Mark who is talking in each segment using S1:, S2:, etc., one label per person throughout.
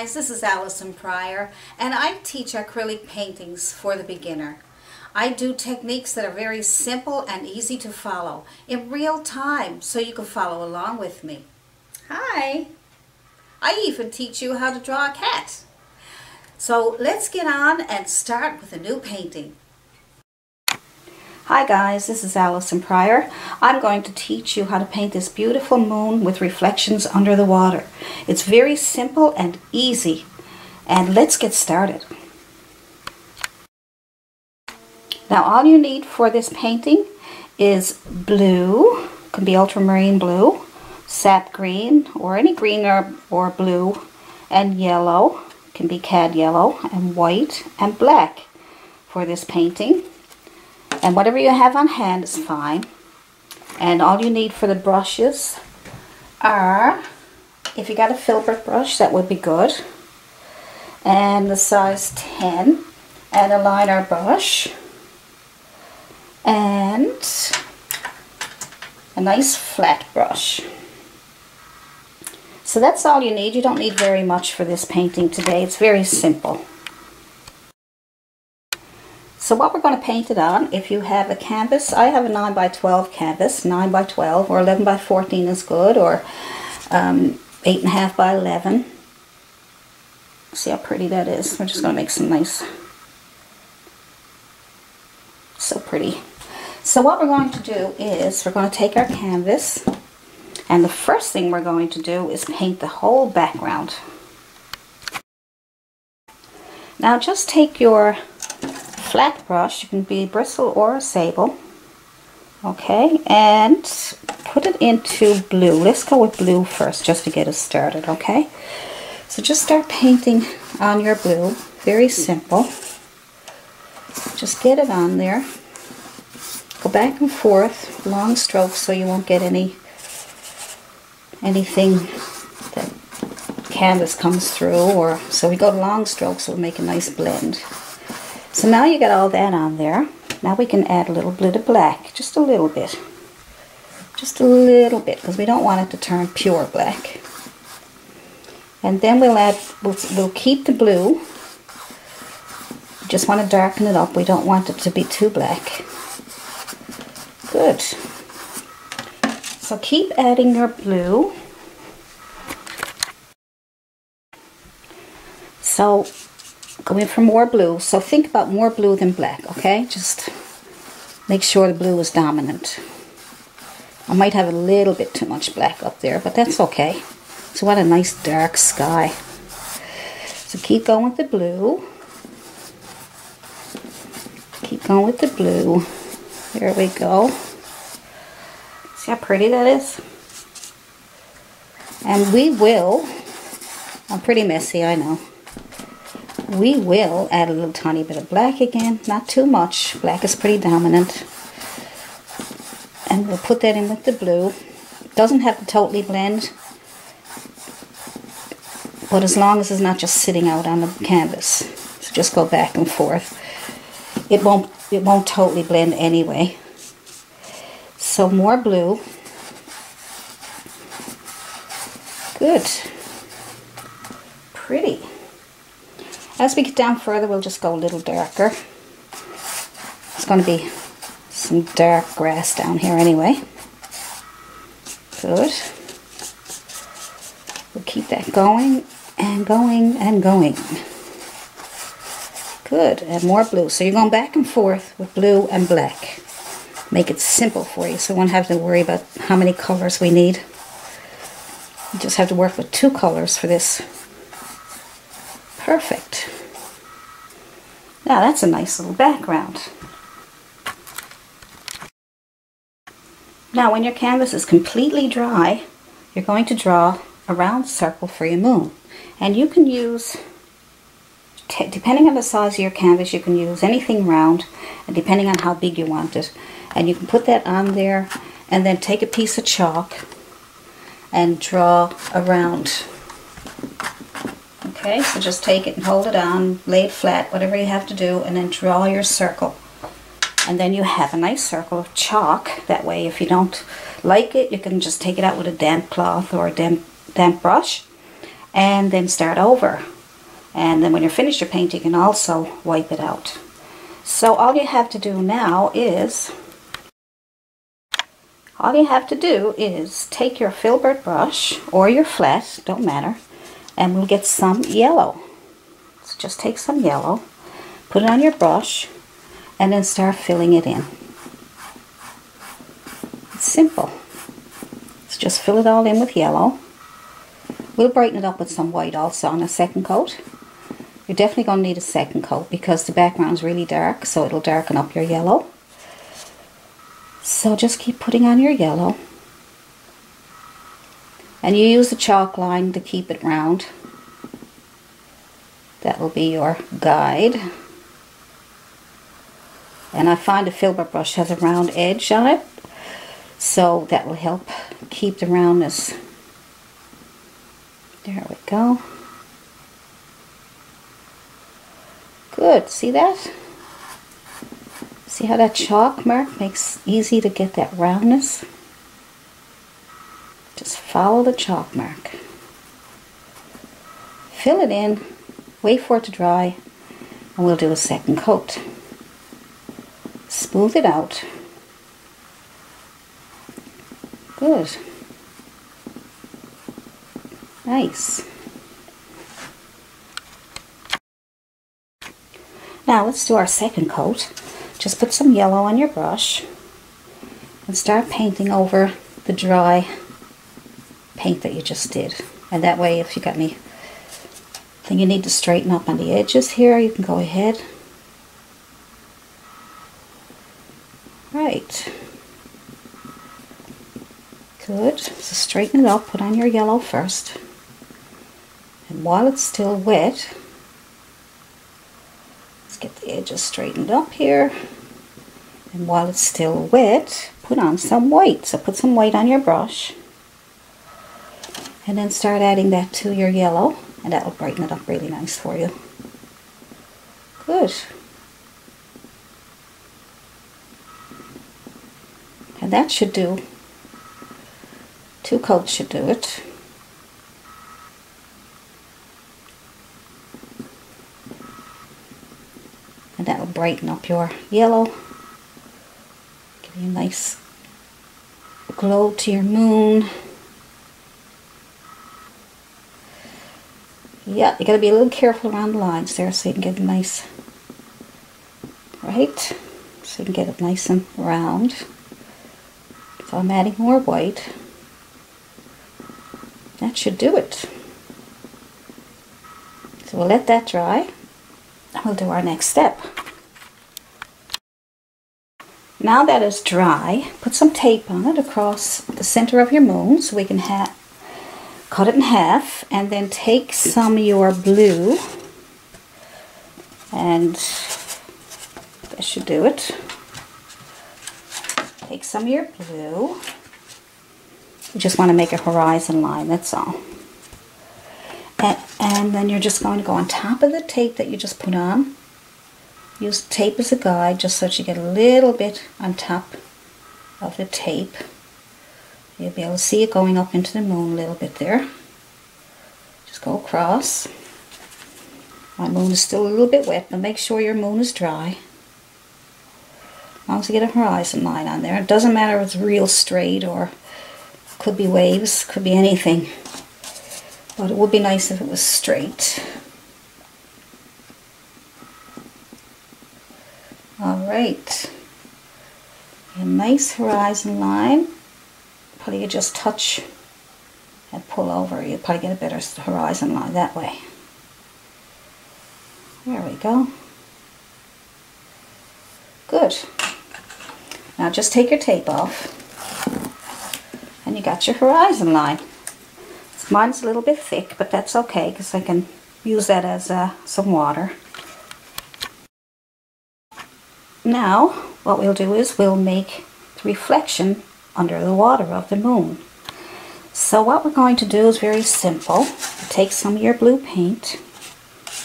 S1: guys, this is Allison Pryor, and I teach acrylic paintings for the beginner. I do techniques that are very simple and easy to follow in real time, so you can follow along with me. Hi! I even teach you how to draw a cat. So let's get on and start with a new painting. Hi guys, this is Allison Pryor. I'm going to teach you how to paint this beautiful moon with reflections under the water. It's very simple and easy. And let's get started. Now all you need for this painting is blue, can be ultramarine blue, sap green, or any green or blue, and yellow, can be cad yellow, and white and black for this painting. And whatever you have on hand is fine. And all you need for the brushes are, if you got a filbert brush, that would be good, and the size 10, and a liner brush, and a nice flat brush. So that's all you need. You don't need very much for this painting today. It's very simple. So what we're going to paint it on, if you have a canvas, I have a 9 by 12 canvas, 9 by 12, or 11 by 14 is good, or 8.5 by 11. See how pretty that is. We're just going to make some nice, so pretty. So what we're going to do is, we're going to take our canvas, and the first thing we're going to do is paint the whole background. Now just take your flat brush, you can be bristle or a sable, okay, and put it into blue. Let's go with blue first just to get us started, okay? So just start painting on your blue, very simple. Just get it on there. Go back and forth, long strokes, so you won't get anything that canvas comes through, or so we go long strokes, so we'll make a nice blend. So now you got all that on there. Now we can add a little bit of black, just a little bit. Just a little bit, because we don't want it to turn pure black. And then we'll keep the blue. We just want to darken it up. We don't want it to be too black. Good. So keep adding your blue. So going for more blue, so think about more blue than black, okay? Just make sure the blue is dominant. I might have a little bit too much black up there, but that's okay. So what a nice dark sky. So keep going with the blue. Keep going with the blue. There we go. See how pretty that is? And we will, I'm pretty messy, I know. We will add a little tiny bit of black again, not too much. Black is pretty dominant. And we'll put that in with the blue. It doesn't have to totally blend, but as long as it's not just sitting out on the canvas. So just go back and forth. It won't totally blend anyway. So more blue. Good. Pretty. As we get down further, we'll just go a little darker. It's going to be some dark grass down here anyway. Good. We'll keep that going and going and going. Good. And more blue. So you're going back and forth with blue and black. Make it simple for you, so you won't have to worry about how many colors we need. You just have to work with 2 colors for this. Perfect. Now that's a nice little background. Now when your canvas is completely dry, you're going to draw a round circle for your moon. And you can use, depending on the size of your canvas, you can use anything round, and depending on how big you want it. And you can put that on there, and then take a piece of chalk and draw a round. Okay, so just take it and hold it on, lay it flat, whatever you have to do, and then draw your circle. And then you have a nice circle of chalk. That way, if you don't like it, you can just take it out with a damp cloth or a damp brush, and then start over. And then when you're finished your paint, you can also wipe it out. So all you have to do now is, take your filbert brush or your flat, don't matter, and we'll get some yellow. So just take some yellow, put it on your brush, and then start filling it in. It's simple. So just fill it all in with yellow. We'll brighten it up with some white also on a second coat. You're definitely going to need a second coat because the background's really dark, so it'll darken up your yellow. So just keep putting on your yellow. And you use the chalk line to keep it round. That will be your guide. And I find a filbert brush has a round edge on it, so that will help keep the roundness. There we go. Good, see that? See how that chalk mark makes easy to get that roundness? Just follow the chalk mark. Fill it in, wait for it to dry, and we'll do a second coat. Smooth it out. Good. Nice. Now let's do our second coat. Just put some yellow on your brush and start painting over the dry paint that you just did. And that way, if you got anything you need to straighten up on the edges here, you can go ahead. Right. Good. So straighten it up, put on your yellow first. And while it's still wet, let's get the edges straightened up here. And while it's still wet, put on some white. So put some white on your brush. And then start adding that to your yellow. And that will brighten it up really nice for you. Good. And that should do. 2 coats should do it. And that will brighten up your yellow. Give you a nice glow to your moon. Yeah, you gotta be a little careful around the lines there so you can get it nice. Right? So you can get it nice and round. So I'm adding more white. That should do it. So we'll let that dry. We'll do our next step. Now that it's dry, put some tape on it across the center of your moon so we can cut it in half, and then take some of your blue, and that should do it. Take some of your blue. You just want to make a horizon line, that's all. And then you're just going to go on top of the tape that you just put on. Use tape as a guide just so that you get a little bit on top of the tape. You'll be able to see it going up into the moon a little bit there. Just go across. My moon is still a little bit wet, but make sure your moon is dry. As long as you get a horizon line on there. It doesn't matter if it's real straight or could be waves, could be anything. But it would be nice if it was straight. Alright. A nice horizon line. Probably you just touch and pull over. You'll probably get a better horizon line that way. There we go. Good. Now just take your tape off. And you got your horizon line. Mine's a little bit thick, but that's okay because I can use that as some water. Now, what we'll do is we'll make the reflection under the water of the moon. So what we're going to do is very simple. Take some of your blue paint,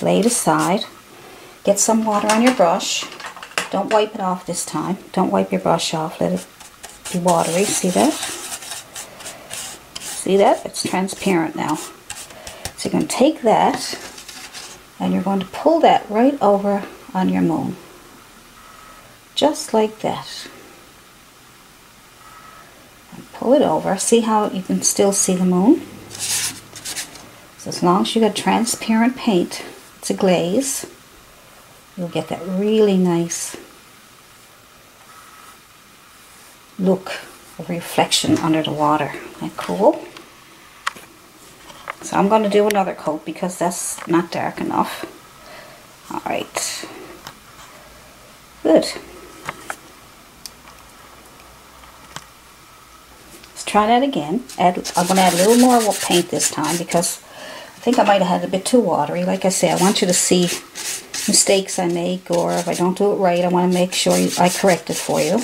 S1: lay it aside, get some water on your brush. Don't wipe it off this time. Don't wipe your brush off. Let it be watery. See that? See that? It's transparent now. So you're going to take that And you're going to pull that right over on your moon. Just like that. And pull it over. See how you can still see the moon? So as long as you got transparent paint, it's a glaze, you'll get that really nice look of reflection under the water. Isn't that cool? So I'm going to do another coat because that's not dark enough. Alright. Good. Let's try that again. I'm going to add a little more paint this time because I think I might have had it a bit too watery. Like I say, I want you to see mistakes I make, or if I don't do it right, I want to make sure I correct it for you.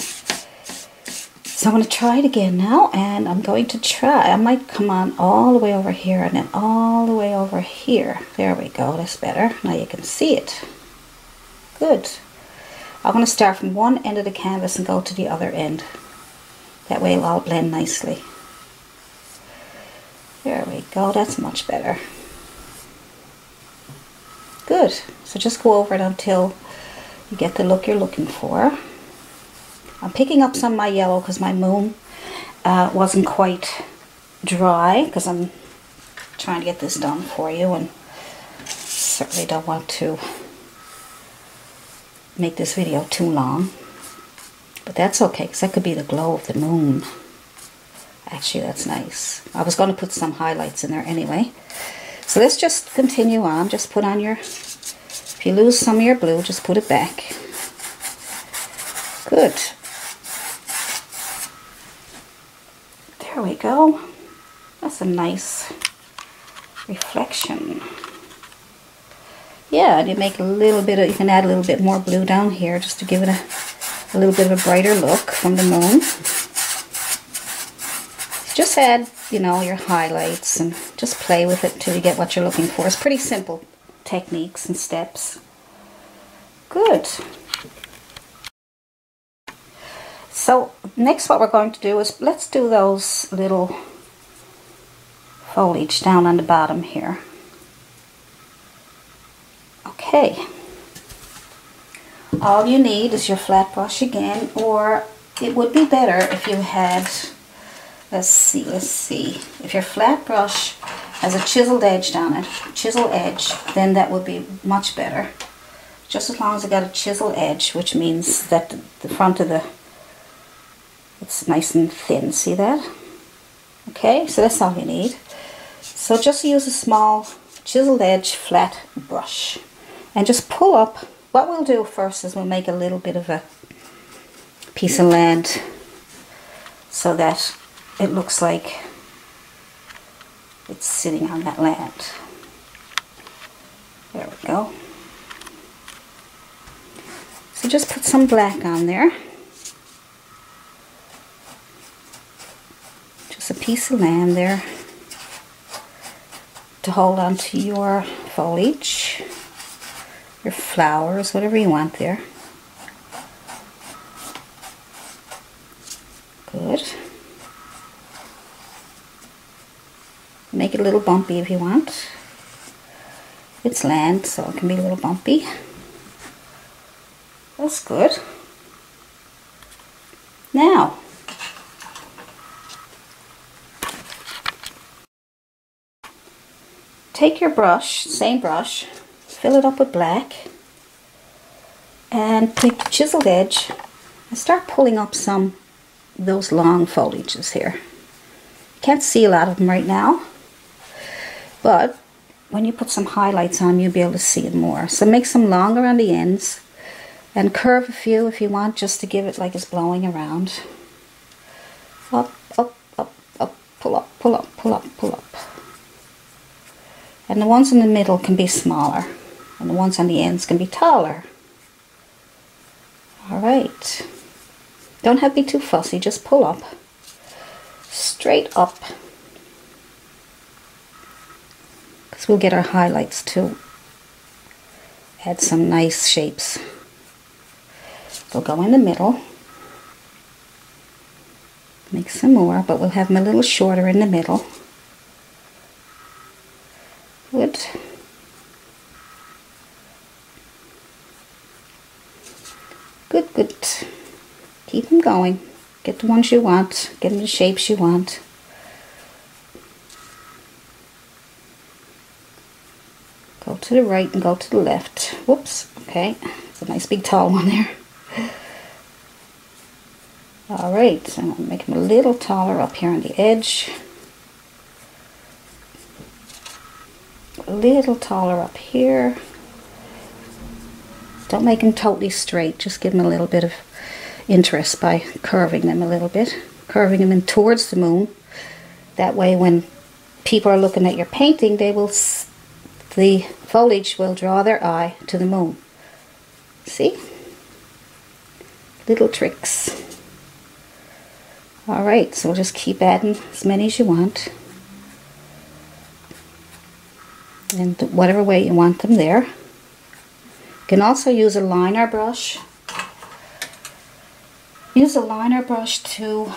S1: So I'm going to try it again now, and I'm going to try. I might come on all the way over here and then all the way over here. There we go, that's better. Now you can see it. Good. I'm going to start from one end of the canvas and go to the other end. That way it'll all blend nicely. There we go, that's much better. Good. So just go over it until you get the look you're looking for. I'm picking up some of my yellow because my moon wasn't quite dry, because I'm trying to get this done for you, and certainly don't want to make this video too long. But that's okay, because that could be the glow of the moon. Actually, that's nice. I was going to put some highlights in there anyway. So let's just continue on. Just put on your, if you lose some of your blue, just put it back. Good. There we go. That's a nice reflection. Yeah, and you make a little bit of, you can add a little bit more blue down here just to give it a little bit of a brighter look from the moon. Just add, you know, your highlights and just play with it until you get what you're looking for. It's pretty simple techniques and steps. Good. So next what we're going to do is, let's do those little foliage down on the bottom here. Okay. All you need is your flat brush again, or it would be better if you had, let's see, if your flat brush has a chiseled edge down it, chisel edge, then that would be much better. Just as long as it got a chisel edge, which means that the front of it's nice and thin, see that? Okay, so that's all you need. So just use a small chiseled edge flat brush and just pull up. What we'll do first is we'll make a little bit of a piece of land so that it looks like it's sitting on that land. There we go. So just put some black on there. Just a piece of land there to hold on to your foliage, your flowers, whatever you want there. Good. Make it a little bumpy if you want. It's land, so it can be a little bumpy. That's good. Now, take your brush, same brush, fill it up with black, and take the chiseled edge and start pulling up some of those long foliages here. You can't see a lot of them right now, but when you put some highlights on, you'll be able to see it more. So make some longer on the ends and curve a few if you want, just to give it like it's blowing around. Up, up, up, up, pull up, pull up, pull up, pull up. And the ones in the middle can be smaller, and the ones on the ends can be taller. Alright. Don't have to be too fussy, just pull up. Straight up. Because we'll get our highlights too. Add some nice shapes. They'll go in the middle. Make some more, but we'll have them a little shorter in the middle. Good. Good. Keep them going. Get the ones you want. Get them the shapes you want. Go to the right and go to the left. Whoops. Okay. It's a nice big tall one there. Alright, so I'm going to make them a little taller up here on the edge. A little taller up here. Don't make them totally straight. Just give them a little bit of interest by curving them a little bit. Curving them in towards the moon. That way when people are looking at your painting, the foliage will draw their eye to the moon. See? Little tricks. Alright, so we'll just keep adding as many as you want. And whatever way you want them there. You can also use a liner brush. Use a liner brush to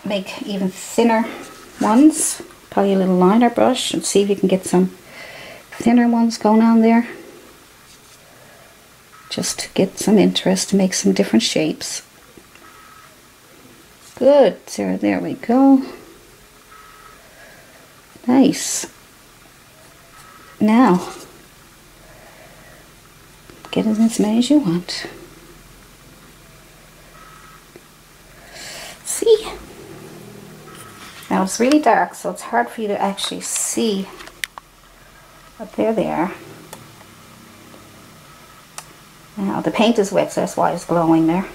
S1: make even thinner ones. Probably a little liner brush and see if you can get some thinner ones going on there. Just to get some interest, to make some different shapes. Good, Sarah, there we go. Nice. Now, get in as many as you want. See? Now it's really dark, so it's hard for you to actually see. But they're there. Now the paint is wet, so that's why it's glowing there.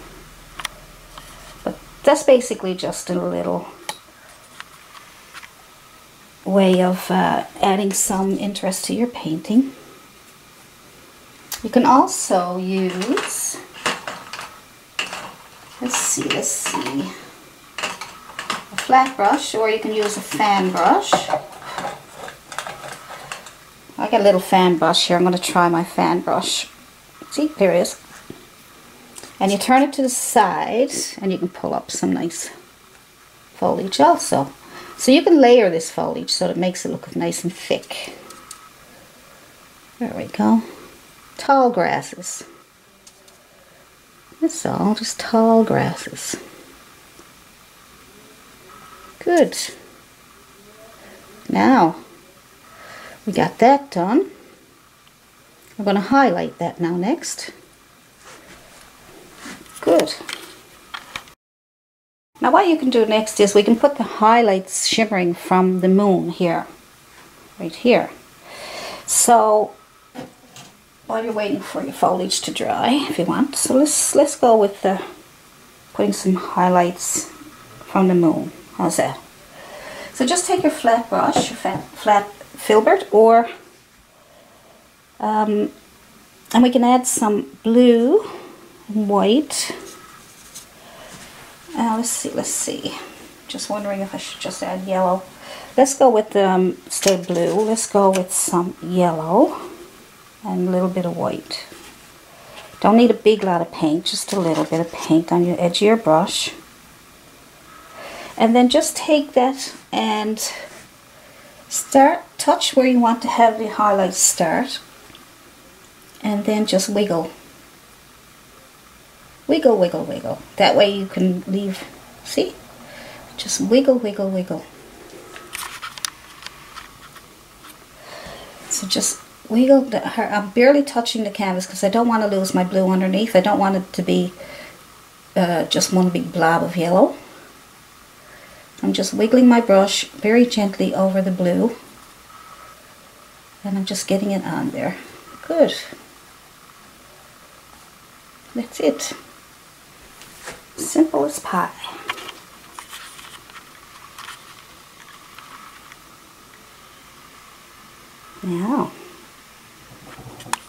S1: But that's basically just a little way of adding some interest to your painting. You can also use, let's see, a flat brush, or you can use a fan brush. I got a little fan brush here. I'm going to try my fan brush. See, there it is. And you turn it to the side and you can pull up some nice foliage also. So you can layer this foliage so it makes it look nice and thick. There we go. Tall grasses. That's all, just tall grasses. Good. Now, we got that done. I'm going to highlight that now next. Good. Now what you can do next is we can put the highlights shimmering from the moon here. Right here. So, while you're waiting for your foliage to dry, if you want. So let's go with putting some highlights from the moon. How's that? So just take your flat brush, your flat filbert, or and we can add some blue and white. Let's see. Just wondering if I should just add yellow. Let's go with instead of blue. Let's go with some yellow and a little bit of white. Don't need a big lot of paint, just a little bit of paint on your edge of your brush. And then just take that and touch where you want to have the highlights start, and then just wiggle. Wiggle, wiggle, wiggle. That way you can leave, see? Just wiggle, wiggle, wiggle. So just wiggle. I'm barely touching the canvas because I don't want to lose my blue underneath. I don't want it to be just one big blob of yellow. I'm just wiggling my brush very gently over the blue, and I'm just getting it on there. Good. That's it. Simple as pie. Now,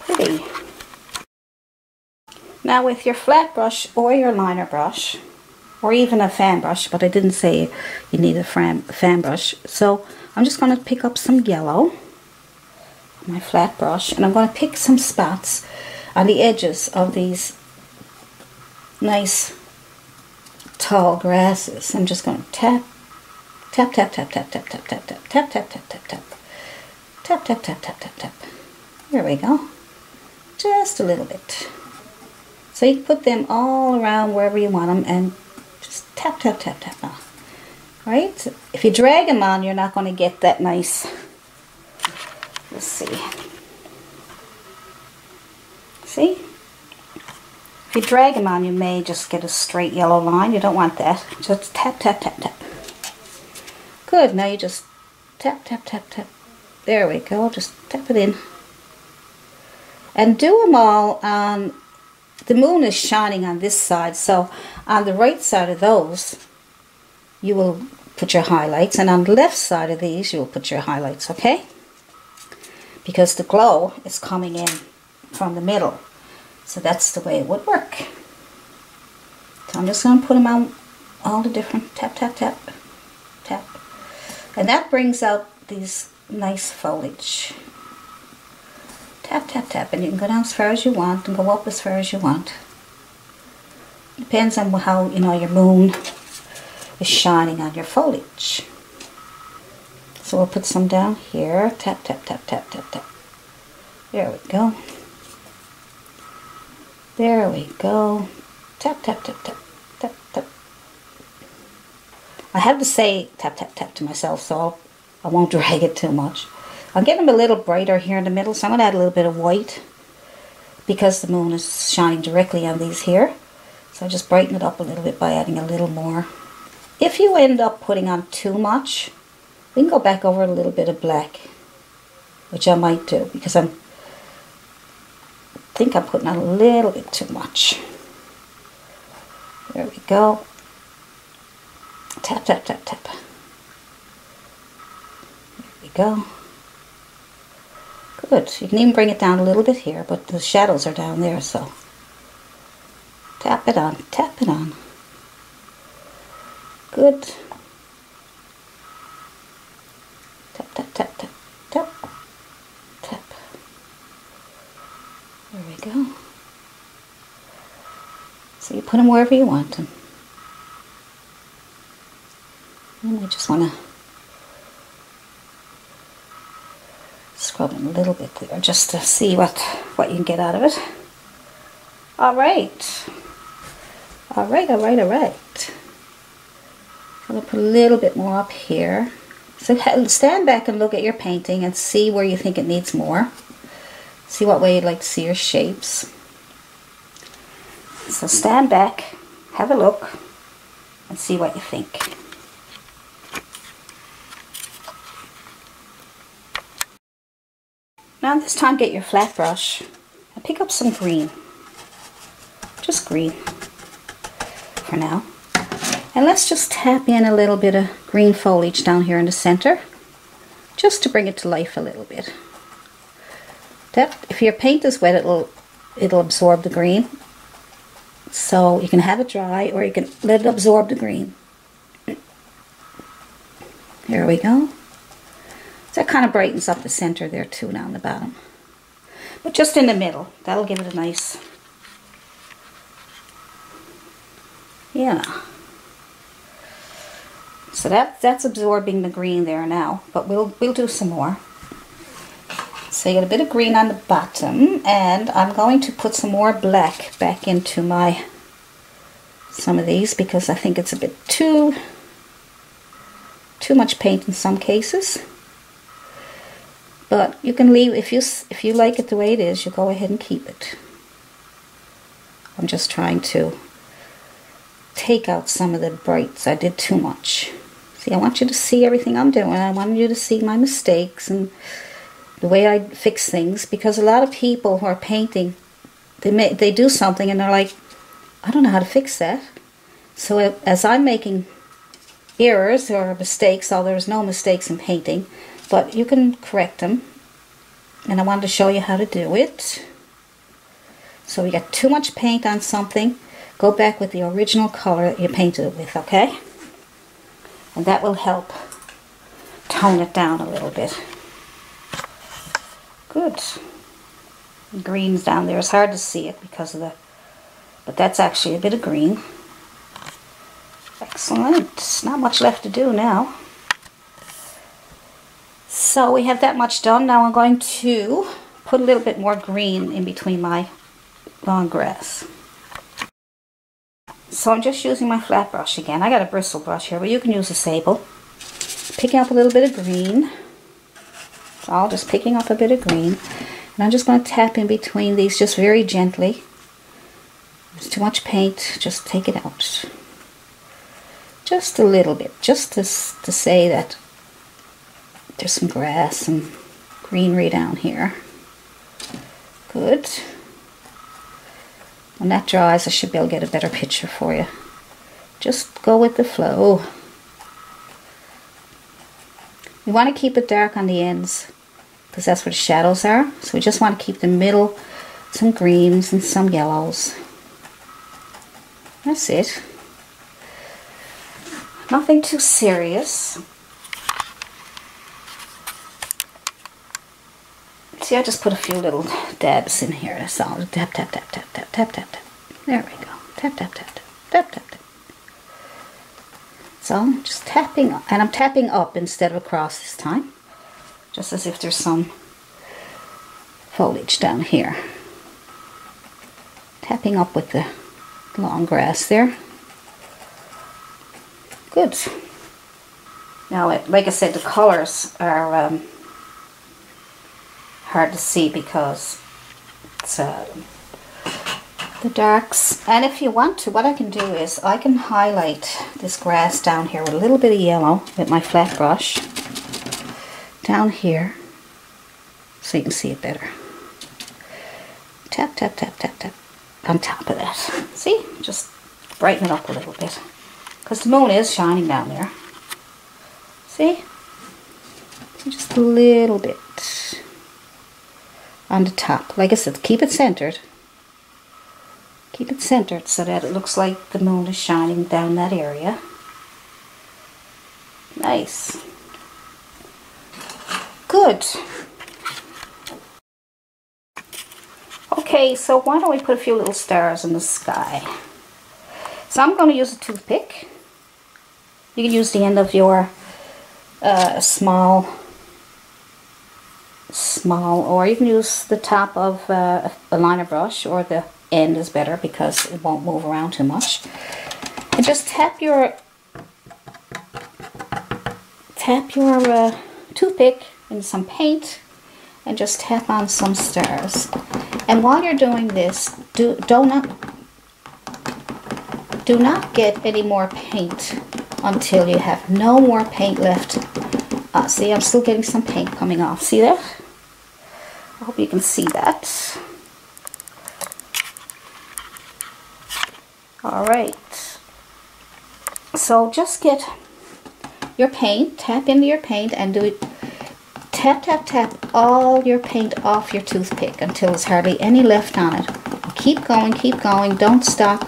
S1: pretty. Now with your flat brush or your liner brush, or even a fan brush, but I didn't say you need a fan brush. So I'm just going to pick up some yellow, my flat brush, and I'm going to pick some spots on the edges of these nice tall grasses. I'm just going to tap, tap, tap, tap, tap, tap, tap, tap, tap, tap, tap, tap, tap, tap, tap, tap, tap, tap, tap, tap. There we go. Just a little bit. So you can put them all around wherever you want them and just tap, tap, tap, tap on. Right? If you drag them on, you're not going to get that nice. Let's see. See? If you drag them on, you may just get a straight yellow line. You don't want that. Just tap, tap, tap, tap. Good. Now you just tap, tap, tap, tap. There we go. Just tap it in. And do them all on, the moon is shining on this side, so on the right side of those, you will put your highlights, and on the left side of these, you will put your highlights, okay? Because the glow is coming in from the middle. So that's the way it would work. So I'm just going to put them on all the different tap, tap, tap, tap. And that brings out these nice foliage. Tap, tap, tap. And you can go down as far as you want and go up as far as you want. Depends on how, you know, your moon is shining on your foliage. So we'll put some down here. Tap, tap, tap, tap, tap, tap. There we go. There we go. Tap, tap, tap, tap, tap, tap. I have to say tap, tap, tap to myself, so I won't drag it too much. I'll get them a little brighter here in the middle, so I'm going to add a little bit of white because the moon is shining directly on these here. So I just brighten it up a little bit by adding a little more. If you end up putting on too much, we can go back over a little bit of black, which I might do because I think I'm putting on a little bit too much. There we go. Tap, tap, tap, tap. There we go. Good. You can even bring it down a little bit here, but the shadows are down there, so tap it on, tap it on. Good. Tap, tap, tap, tap, tap, tap. There we go. So you put them wherever you want them. And I just want to scrub them a little bit there just to see what you can get out of it. Alright. Alright, alright, alright. I'm going to put a little bit more up here. So stand back and look at your painting and see where you think it needs more. See what way you'd like to see your shapes. So stand back, have a look, and see what you think. Now this time get your flat brush and pick up some green. Just green for now. And let's just tap in a little bit of green foliage down here in the center, just to bring it to life a little bit. If your paint is wet, it'll absorb the green. So you can have it dry, or you can let it absorb the green. There we go. So that kind of brightens up the center there too, down the bottom. But just in the middle, that'll give it a nice, yeah. So that's absorbing the green there now, but we'll do some more. So you get a bit of green on the bottom, and I'm going to put some more black back into some of these because I think it's a bit too much paint in some cases. But you can leave, if you like it the way it is, you go ahead and keep it. I'm just trying to take out some of the brights. I did too much. See, I want you to see everything I'm doing. I want you to see my mistakes and the way I fix things, because a lot of people who are painting, they do something and they're like, I don't know how to fix that. So as I'm making errors or mistakes, although there's no mistakes in painting, but you can correct them, and I wanted to show you how to do it. So we got too much paint on something, go back with the original color that you painted it with, okay? And that will help tone it down a little bit. Good. The green's down there. It's hard to see it because of but that's actually a bit of green. Excellent. Not much left to do now. So we have that much done. Now I'm going to put a little bit more green in between my lawn grass. So I'm just using my flat brush again. I got a bristle brush here, but you can use a sable. Picking up a little bit of green. It's all just picking up a bit of green. And I'm just going to tap in between these just very gently. If there's too much paint, just take it out. Just a little bit, just to say that there's some grass and greenery down here. Good. When that dries, I should be able to get a better picture for you. Just go with the flow. We want to keep it dark on the ends because that's where the shadows are. So we just want to keep the middle some greens and some yellows. That's it. Nothing too serious. See, I just put a few little dabs in here. That's all. Tap, tap, tap, tap, tap, tap, tap, tap. There we go. Tap, tap, tap, tap, tap, tap, tap. So I'm just tapping, and I'm tapping up instead of across this time. Just as if there's some foliage down here. Tapping up with the long grass there. Good. Now, like I said, the colors are hard to see because it's the darks. And if you want to, what I can do is I can highlight this grass down here with a little bit of yellow with my flat brush down here so you can see it better. Tap, tap, tap, tap, tap on top of that. See? Just brighten it up a little bit because the moon is shining down there. See? Just a little bit on the top. Like I said, keep it centered. Keep it centered so that it looks like the moon is shining down that area. Nice. Good. Okay, so why don't we put a few little stars in the sky? So I'm going to use a toothpick. You can use the end of your small, or you can use the top of a liner brush, or the end is better because it won't move around too much. And just tap your toothpick in some paint and just tap on some stars. And while you're doing this, do not get any more paint until you have no more paint left. See, I'm still getting some paint coming off. See that? I hope you can see that. Alright. So just get your paint, tap into your paint and do it. Tap, tap, tap all your paint off your toothpick until there's hardly any left on it. Keep going, don't stop.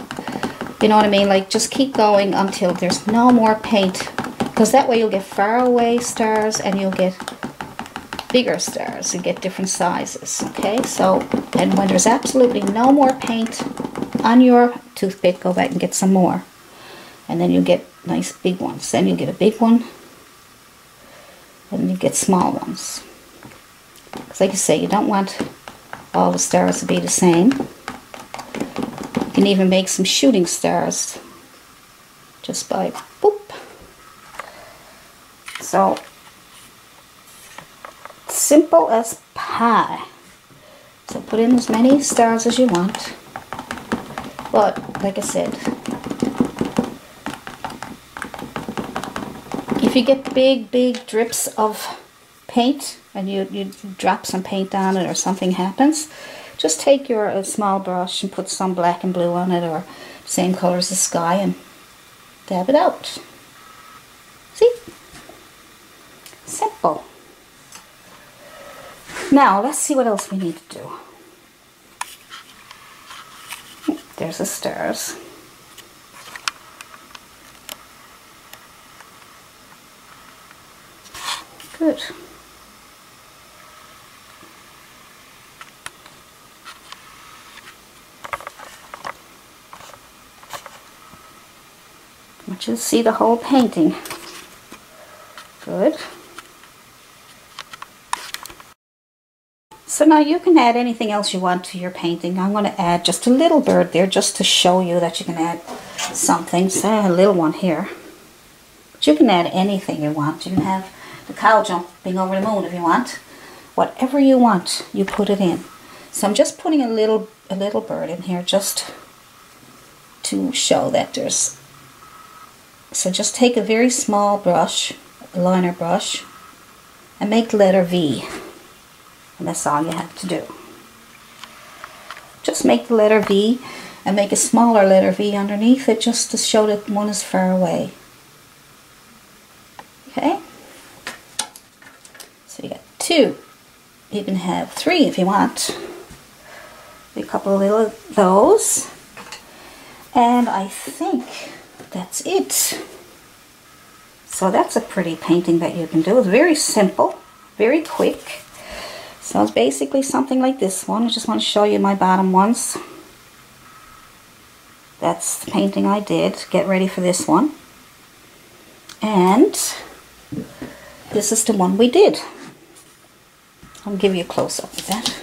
S1: You know what I mean? Like, just keep going until there's no more paint. Because that way you'll get far away stars and you'll get bigger stars and get different sizes. Okay, so, and when there's absolutely no more paint on your toothpick, go back and get some more. And then you'll get nice big ones. Then you get a big one. And you get small ones. Because like I say, you don't want all the stars to be the same. You can even make some shooting stars just by boop. So, simple as pie. So put in as many stars as you want. But, like I said, if you get big drips of paint and you drop some paint on it or something happens, just take your small brush and put some black and blue on it or same color as the sky and dab it out. See? Simple. Now, let's see what else we need to do. There's the stars. Good. I want you to see the whole painting. Good. So now you can add anything else you want to your painting. I'm going to add just a little bird there just to show you that you can add something. So a little one here. But you can add anything you want. You can have the cow jumping over the moon if you want. Whatever you want, you put it in. So I'm just putting a little bird in here just to show that there's... So just take a very small brush, a liner brush, and make the letter V. And that's all you have to do. Just make the letter V and make a smaller letter V underneath it just to show that one is far away. Okay? So you got 2. You can have 3 if you want. A couple of little of those. And I think that's it. So that's a pretty painting that you can do. It's very simple, very quick. So it's basically something like this one. I just want to show you my bottom ones. That's the painting I did. Get ready for this one. And this is the one we did. I'll give you a close-up of that.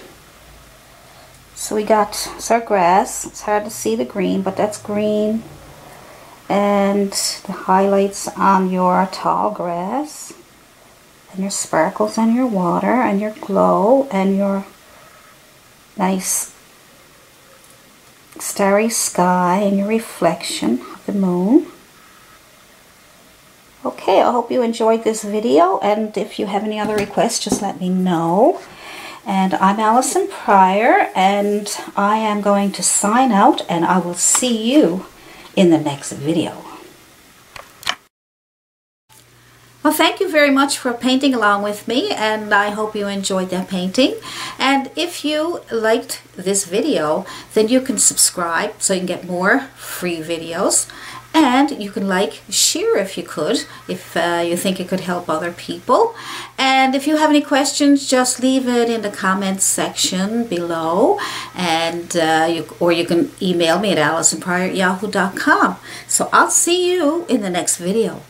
S1: So we got, it's our grass. It's hard to see the green, but that's green. And the highlights on your tall grass. And your sparkles on your water. And your glow. And your nice starry sky. And your reflection of the moon. Okay, I hope you enjoyed this video, and if you have any other requests, just let me know. And I'm Allison Prior, and I am going to sign out, and I will see you in the next video. Well, thank you very much for painting along with me, and I hope you enjoyed that painting. And if you liked this video, then you can subscribe so you can get more free videos. And you can like, share if you could, if you think it could help other people. And if you have any questions, just leave it in the comments section below. And or you can email me at allisonprior@yahoo.com. So I'll see you in the next video.